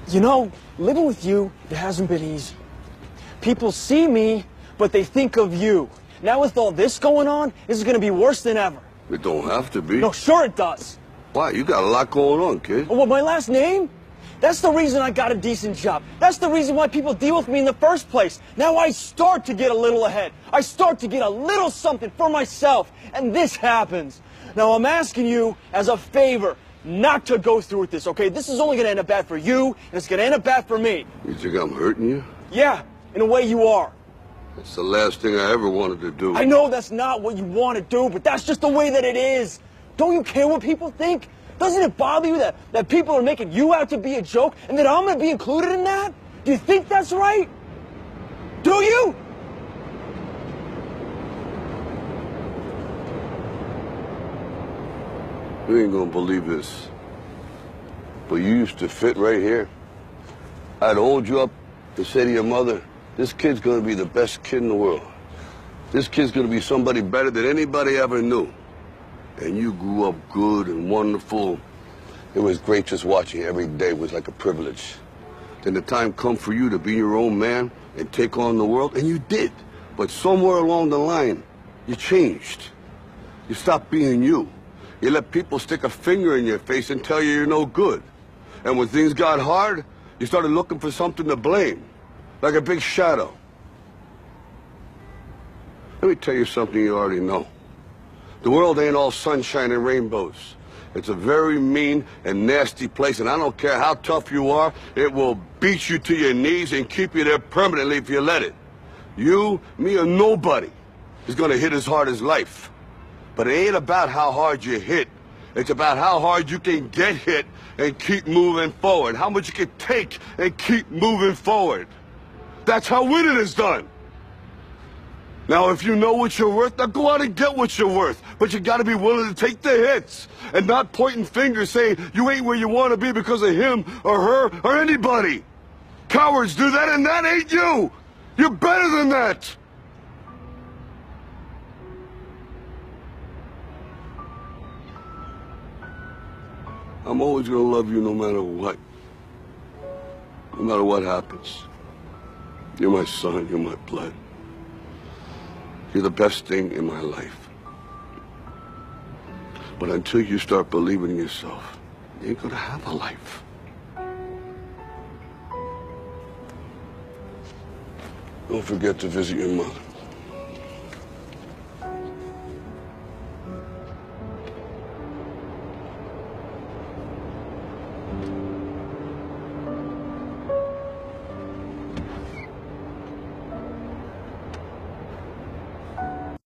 You know, living with you, it hasn't been easy. People see me, but they think of you. Now with all this going on, this is gonna be worse than ever. It don't have to be. No, sure it does. Why? You got a lot going on, kid. Oh, well, my last name? That's the reason I got a decent job. That's the reason why people deal with me in the first place. Now I start to get a little ahead. I start to get a little something for myself. And this happens. Now I'm asking you as a favor not to go through with this, okay? This is only gonna end up bad for you, and it's gonna end up bad for me. You think I'm hurting you? Yeah, in a way you are. That's the last thing I ever wanted to do. I know that's not what you want to do, but that's just the way that it is. Don't you care what people think? Doesn't it bother you that people are making you out to be a joke and that I'm going to be included in that? Do you think that's right? Do you? You ain't gonna believe this, but you used to fit right here. I'd hold you up to say to your mother, this kid's gonna be the best kid in the world. This kid's gonna be somebody better than anybody ever knew. And you grew up good and wonderful. It was great just watching you every day. It was like a privilege. Then the time come for you to be your own man and take on the world, and you did. But somewhere along the line, you changed. You stopped being you. You let people stick a finger in your face and tell you you're no good. And when things got hard, you started looking for something to blame, like a big shadow. Let me tell you something you already know. The world ain't all sunshine and rainbows. It's a very mean and nasty place, and I don't care how tough you are, it will beat you to your knees and keep you there permanently if you let it. You, me, or nobody is gonna hit as hard as life. But it ain't about how hard you hit. It's about how hard you can get hit and keep moving forward. How much you can take and keep moving forward. That's how winning is done. Now, if you know what you're worth, now go out and get what you're worth. But you gotta be willing to take the hits and not pointing fingers saying you ain't where you wanna be because of him or her or anybody. Cowards do that, and that ain't you. You're better than that. I'm always gonna love you no matter what. No matter what happens. You're my son, you're my blood. You're the best thing in my life. But until you start believing in yourself, you ain't gonna have a life. Don't forget to visit your mother.